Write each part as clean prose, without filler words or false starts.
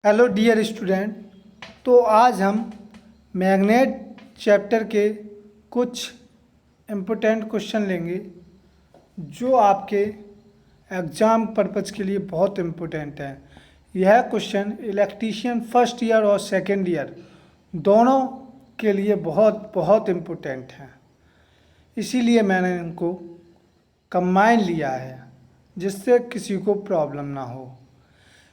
Hello dear student. तो आज हम मैग्नेट चैप्टर के कुछ इम्पोर्टेंट क्वेश्चन लेंगे जो आपके एग्ज़ाम पर्पज़ के लिए बहुत इम्पोर्टेंट है। यह क्वेश्चन इलेक्ट्रीशियन फर्स्ट ईयर और सेकेंड ईयर दोनों के लिए बहुत बहुत इम्पोर्टेंट है, इसीलिए मैंने इनको कंबाइन लिया है जिससे किसी को प्रॉब्लम ना हो।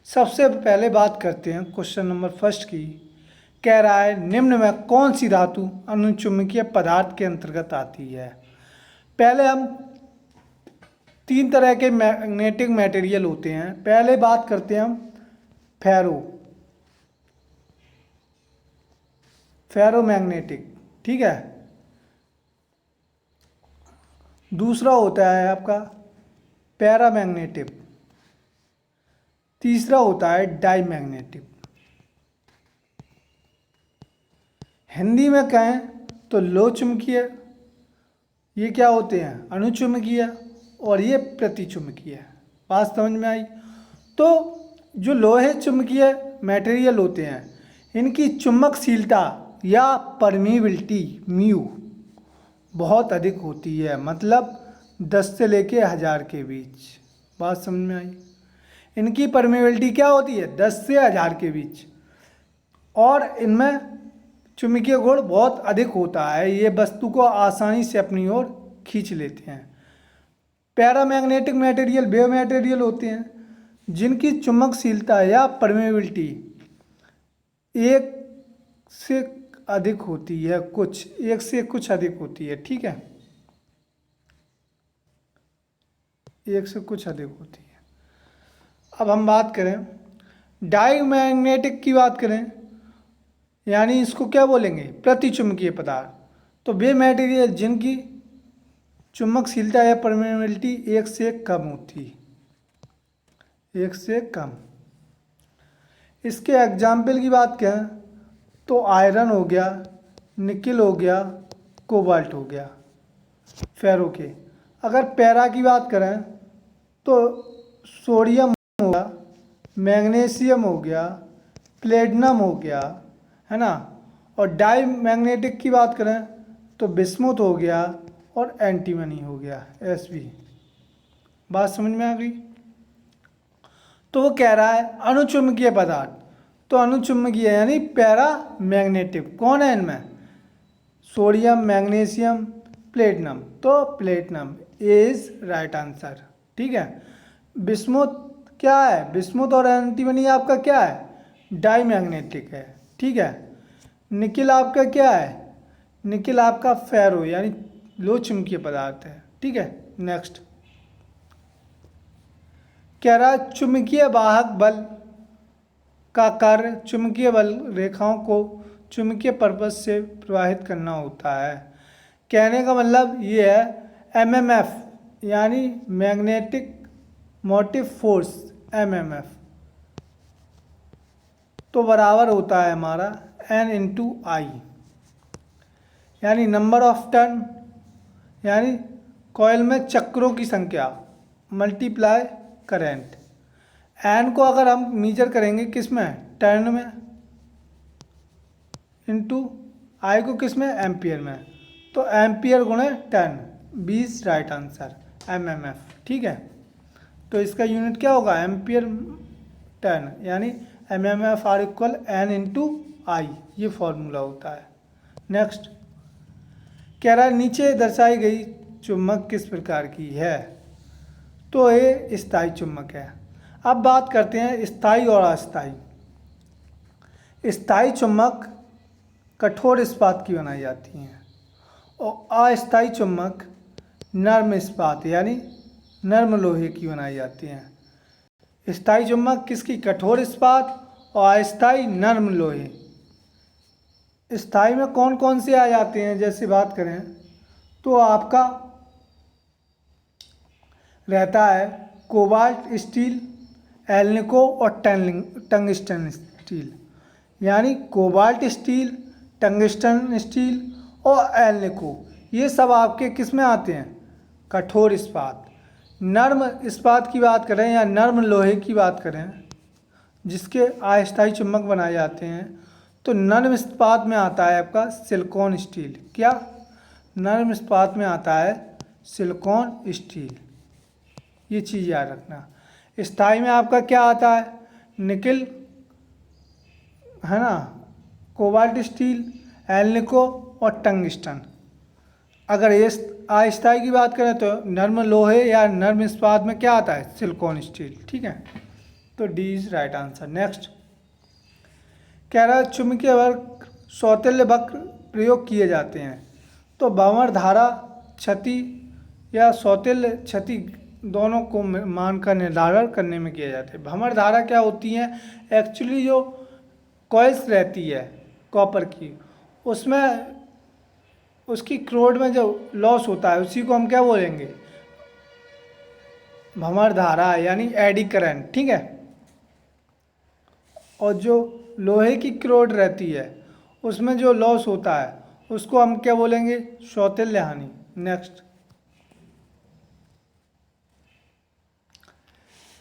सबसे पहले बात करते हैं क्वेश्चन नंबर फर्स्ट की। कह रहा है निम्न में कौन सी धातु अनुचुंबकीय पदार्थ के अंतर्गत आती है। पहले हम तीन तरह के मैग्नेटिक मटेरियल होते हैं। पहले बात करते हैं हम फेरोमैग्नेटिक, ठीक है। दूसरा होता है आपका पैरामैग्नेटिक, तीसरा होता है डाईमैग्नेटिक। हिंदी में कहें तो लो चुंबकीय, ये क्या होते हैं अनुचुंबकीय, और ये प्रतिचुंबकीय। बात समझ में आई। तो जो लोहे चुंबकीय मटेरियल होते हैं इनकी चुंबकशीलता या परमीबिलिटी म्यू बहुत अधिक होती है, मतलब 10 से लेके 1000 के बीच। बात समझ में आई। इनकी परमेबिलिटी क्या होती है 10 से 1000 के बीच, और इनमें चुंबकीय गुण बहुत अधिक होता है। ये वस्तु को आसानी से अपनी ओर खींच लेते हैं। पैरामैग्नेटिक मटेरियल वे मटेरियल होते हैं जिनकी चुंबकशीलता या परमेबिलिटी 1 से अधिक होती है, एक से कुछ अधिक होती है, ठीक है, 1 से कुछ अधिक होती है। अब हम बात करें डाईमैग्नेटिक की बात करें, यानी इसको क्या बोलेंगे प्रतिचुंबकीय पदार्थ। तो वे मटेरियल जिनकी चुंबकशीलता या परमेबिलिटी 1 से कम होती, 1 से कम। इसके एग्जाम्पल की बात करें तो आयरन हो गया, निकिल हो गया, कोबाल्ट हो गया फेरो के। अगर पैरा की बात करें तो सोडियम हो गया, मैग्नीशियम हो गया, प्लेटिनम हो गया, है ना। और डाई मैग्नेटिक की बात करें तो बिस्मुथ हो गया और एंटीमनी हो गया, Sb। बात समझ में आ गई। तो वो कह रहा है अनुचुंबकीय पदार्थ, तो अनुचुंबकीय यानी पैरा मैग्नेटिक कौन है इनमें, सोडियम, मैग्नीशियम, प्लेटिनम। तो प्लेटिनम इज राइट आंसर, ठीक है। बिस्मुथ क्या है, बिस्मुथ और एंटीमनी आपका क्या है डाई मैग्नेटिक है, ठीक है। निकिल आपका क्या है, निकिल आपका फेरो यानी लो चुंबकीय पदार्थ है, ठीक है। नेक्स्ट कह रहा है चुंबकीय वाहक बल का कार्य चुंबकीय बल रेखाओं को चुंबकीय पर्पस से प्रवाहित करना होता है। कहने का मतलब ये है MMF यानी मैग्नेटिक मोटिव फोर्स, MMF तो बराबर होता है हमारा N×I, यानी नंबर ऑफ टर्न यानी कॉइल में चक्रों की संख्या मल्टीप्लाई करंट। एन को अगर हम मीजर करेंगे किस में, टर्न में, इंटू आई को किस में, एम्पियर में। तो एम्पियर गुणे टर्न 20 राइट आंसर MMF, ठीक है। तो इसका यूनिट क्या होगा एम्पियर टर्न, यानी MMF आर इक्वल N×I, ये फॉर्मूला होता है। नेक्स्ट कह रहा है नीचे दर्शाई गई चुम्बक किस प्रकार की है। तो ये स्थायी चुम्बक है। अब बात करते हैं स्थायी और अस्थायी। स्थायी चुम्बक कठोर इस्पात की बनाई जाती हैं और अस्थायी चुम्बक नर्म इस्पात यानी नर्म लोहे की बनाई जाती हैं। स्थायी चुम्बक किसकी, कठोर इस्पात, और अस्थायी नर्म लोहे। स्थायी में कौन कौन से आ जाते हैं, जैसे बात करें तो आपका रहता है कोबाल्ट स्टील, एल्निको और टंगस्टन स्टील, यानी कोबाल्ट स्टील, टंगस्टन स्टील और एल्निको, ये सब आपके किस में आते हैं कठोर इस्पात। नर्म इस्पात की बात करें या नर्म लोहे की बात करें जिसके अस्थायी चुंबक बनाए जाते हैं, तो नर्म इस्पात में आता है आपका सिलिकॉन स्टील। क्या? नर्म इस्पात में आता है सिलिकॉन स्टील। ये चीज़ याद रखना। स्थायी में आपका क्या आता है? निकिल, है ना, कोबाल्ट स्टील, एल्निको और टंगस्टन। अगर ये अस्थायी की बात करें तो नर्म लोहे या नर्म इस्पात में क्या आता है? Silicon steel. ठीक है, तो D is right answer. Next कह रहा है चुंबकीय वक्र सौतेल्य वक्र प्रयोग किए जाते हैं, तो भंवर धारा क्षति या सौतेल्य क्षति दोनों को मान का निर्धारण करने में किया जाता है। भंवर धारा क्या होती है? एक्चुअली जो कॉइल्स रहती है कॉपर की, उसमें उसकी क्रोड में जो लॉस होता है उसी को हम क्या बोलेंगे? भंवर धारा यानी एडी करंट। ठीक है, और जो लोहे की क्रोड रहती है उसमें जो लॉस होता है उसको हम क्या बोलेंगे? सौतेल्य हानि। नेक्स्ट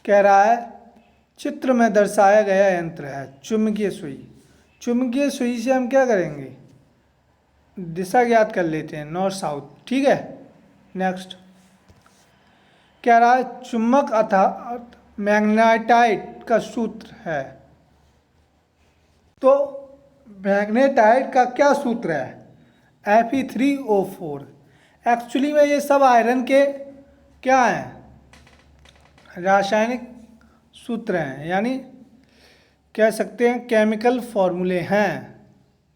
कह रहा है चित्र में दर्शाया गया यंत्र है चुंबकीय सुई। चुंबकीय सुई से हम क्या करेंगे? दिशा ज्ञात कर लेते हैं, नॉर्थ साउथ। ठीक है, नेक्स्ट कह रहा है चुंबक अर्थात मैग्नेटाइट का सूत्र है, तो मैग्नेटाइट का क्या सूत्र है? Fe3O4। एक्चुअली में ये सब आयरन के क्या हैं? रासायनिक सूत्र हैं, यानी कह सकते हैं केमिकल फॉर्मूले हैं।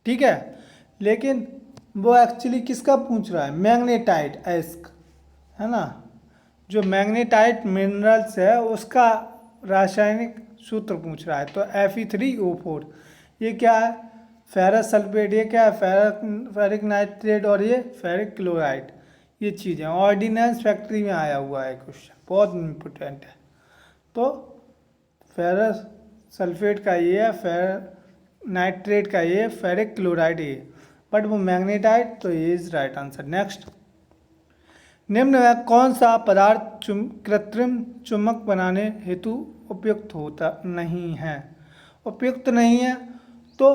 ठीक है, लेकिन वो एक्चुअली किसका पूछ रहा है? मैग्नेटाइट एस्क, है ना, जो मैग्नेटाइट मिनरल्स है उसका रासायनिक सूत्र पूछ रहा है। तो Fe3O4 ये क्या है? Ferrous sulphate. ये क्या है? फेरिक नाइट्रेट और ये फेरिक क्लोराइड। ये चीज़ें ऑर्डिनेंस फैक्ट्री में आया हुआ है क्वेश्चन, बहुत इम्पोर्टेंट है। तो फेरस सल्फेट का ये है, फेर नाइट्रेट का ये, फेरिक क्लोराइड ये, बट वो मैग्नेटाइट, तो ये इज राइट आंसर। नेक्स्ट निम्न में कौन सा पदार्थ कृत्रिम चुंबक बनाने हेतु उपयुक्त होता नहीं है? उपयुक्त नहीं है तो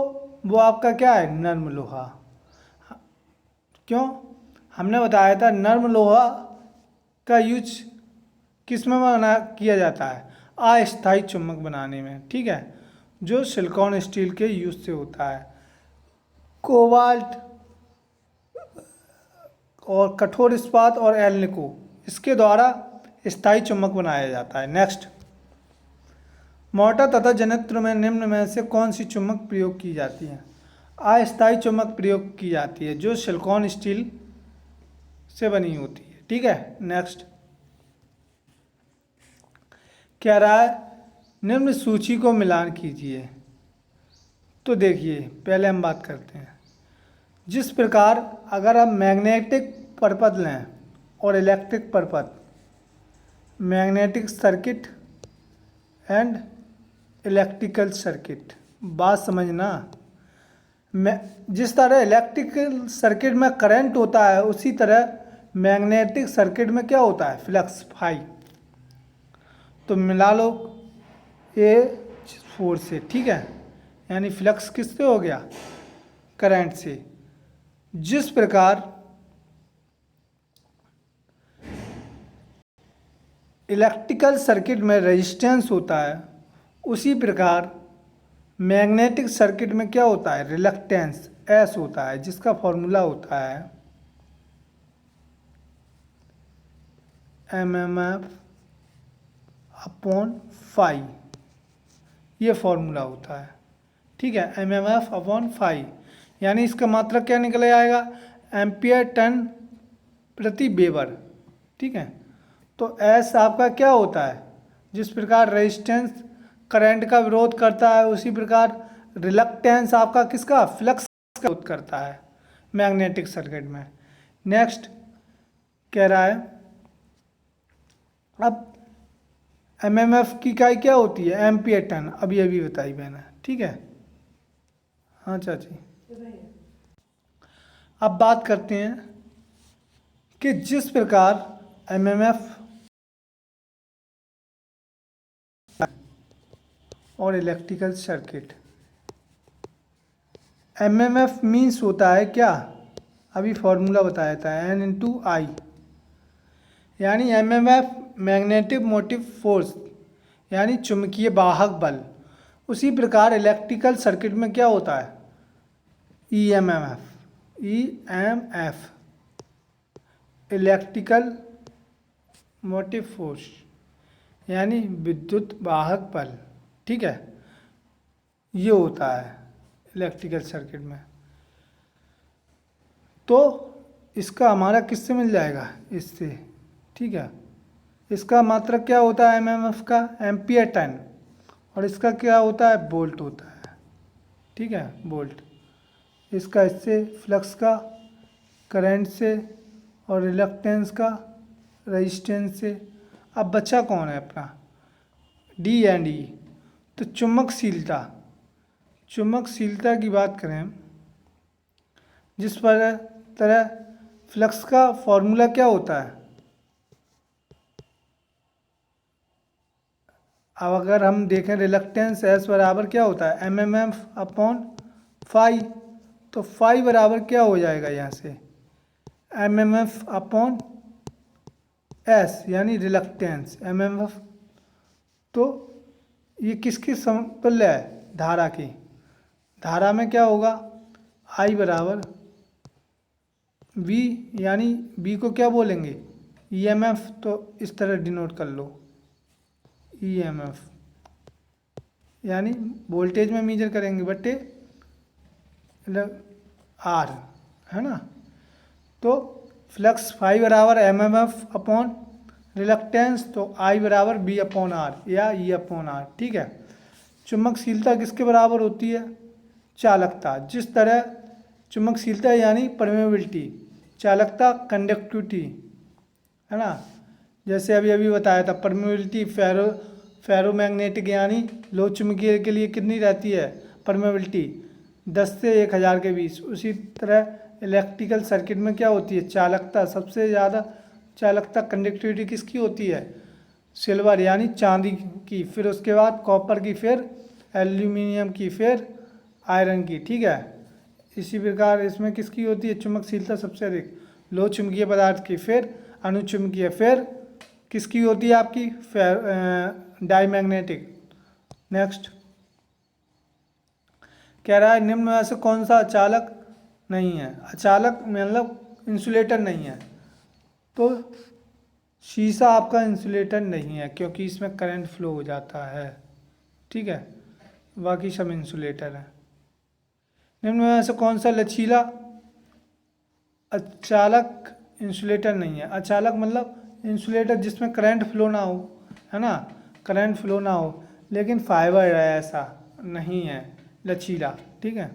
वो आपका क्या है? नर्म लोहा। क्यों? हमने बताया था नर्म लोहा का यूज किस में बना किया जाता है? अस्थायी चुंबक बनाने में। ठीक है, जो सिलिकॉन स्टील के यूज से होता है। कोबाल्ट और कठोर इस्पात और एल्निको, इसके द्वारा स्थायी चुंबक बनाया जाता है। नेक्स्ट मोटर तथा जनित्र में निम्न में से कौन सी चुंबक प्रयोग की जाती है? अस्थायी चुंबक प्रयोग की जाती है जो सिलिकॉन स्टील से बनी होती है। ठीक है, नेक्स्ट कह रहा है निम्न सूची को मिलान कीजिए। तो देखिए पहले हम बात करते हैं, जिस प्रकार अगर हम मैग्नेटिक परपथ लें और इलेक्ट्रिक परपथ, magnetic circuit and electrical circuit, बात समझना। जिस तरह इलेक्ट्रिकल सर्किट में करंट होता है उसी तरह मैग्नेटिक सर्किट में क्या होता है? Flux phi. तो मिला लो A4 से। ठीक है, यानी फ्लक्स किससे हो गया? करंट से। जिस प्रकार इलेक्ट्रिकल सर्किट में रेजिस्टेंस होता है उसी प्रकार मैग्नेटिक सर्किट में क्या होता है? रिलक्टेंस एस होता है, जिसका फॉर्मूला होता है MMF अपॉन फाई। ये फॉर्मूला होता है। ठीक है, MMF अपॉन फाई, यानी इसका मात्रा क्या निकल आएगा? एम्पियर टन प्रति वेबर। ठीक है, तो एस आपका क्या होता है? जिस प्रकार रेजिस्टेंस करंट का विरोध करता है उसी प्रकार रिलक्टेंस आपका किसका? फ्लक्स का विरोध करता है मैग्नेटिक सर्किट में। नेक्स्ट कह रहा है अब MMF की इकाई क्या होती है? Ampere turn. अभी अभी बताई मैंने। ठीक है, हाँ चाची। अब बात करते हैं कि जिस प्रकार MMF और इलेक्ट्रिकल सर्किट। एमएमएफ मीन्स होता है क्या, अभी फॉर्मूला बताया था, एन इंटू आई, यानी एमएमएफ मैग्नेटिक मोटिव फोर्स यानी चुंबकीय वाहक बल। उसी प्रकार इलेक्ट्रिकल सर्किट में क्या होता है, EMF, EMF electrical motive force यानी विद्युत वाहक बल, ठीक है, ये होता है इलेक्ट्रिकल सर्किट में। तो इसका हमारा किससे मिल जाएगा, इससे, ठीक है। इसका मात्रक क्या होता है एमएमएफ का, एम्पियर टर्न, और इसका क्या होता है, वोल्ट होता है, ठीक है, वोल्ट। इसका इससे फ्लक्स का, करंट से, और रिलक्टेंस का, रेजिस्टेंस से। अब बचा कौन है अपना, डी एंड ई। तो चुंबकशीलता, चुंबकशीलता की बात करें, जिस पर तरह फ्लक्स का फॉर्मूला क्या होता है, अब अगर हम देखें रिलक्टेंस एस बराबर क्या होता है, M M F upon phi. तो फाई बराबर क्या हो जाएगा यहाँ से, M M F upon S यानी रिलक्टेंस एम एम एफ। तो ये किसकी समतुल्य है, धारा की। धारा में क्या होगा, आई बराबर वी, यानी वी को क्या बोलेंगे, ईएमएफ। तो इस तरह डिनोट कर लो, ईएमएफ यानी वोल्टेज में मेजर करेंगे बटे आर, है ना। तो फ्लक्स फाई बराबर M M F upon reluctance, तो आई बराबर बी अपॉन आर या ई अपॉन आर, ठीक है। चुंबकशीलता किसके बराबर होती है, चालकता। जिस तरह चुंबकशीलता यानी परमेबिलिटी, चालकता कंडक्टिविटी, है ना। जैसे अभी अभी बताया था परमेबिलिटी फेरोमैग्नेटिक यानी लो चुंबकीय के लिए कितनी रहती है परमेबिलिटी, 10 से 1000 के बीच। उसी तरह इलेक्ट्रिकल सर्किट में क्या होती है, चालकता। सबसे ज़्यादा चालकता कंडक्टिविटी किसकी होती है, सिल्वर यानी चांदी की, फिर उसके बाद कॉपर की, फिर एल्यूमिनियम की, फिर आयरन की, ठीक है। इसी प्रकार इसमें किसकी होती है चुंबकशीलता सबसे अधिक, लो चुंबकीय पदार्थ की, फिर अनुचुंबकीय, फिर किसकी होती है आपकी डाईमैग्नेटिक। नेक्स्ट कह रहा है निम्न में से कौन सा अचालक नहीं है, अचालक मतलब इंसुलेटर नहीं है। तो शीशा आपका इंसुलेटर नहीं है क्योंकि इसमें करंट फ्लो हो जाता है, ठीक है, बाकी सब इंसुलेटर है। निम्न में से कौन सा लचीला अचालक इंसुलेटर नहीं है, अचालक मतलब इंसुलेटर जिसमें करंट फ्लो ना हो, है ना, करंट फ्लो ना हो, लेकिन फाइबर है ऐसा नहीं है लचीला, ठीक है,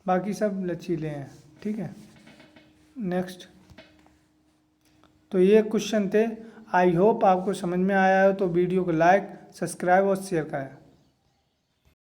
बाकी सब लचीले हैं, ठीक है। नेक्स्ट, तो ये क्वेश्चन थे। आई होप आपको समझ में आया हो, तो वीडियो को लाइक, सब्सक्राइब और शेयर करें।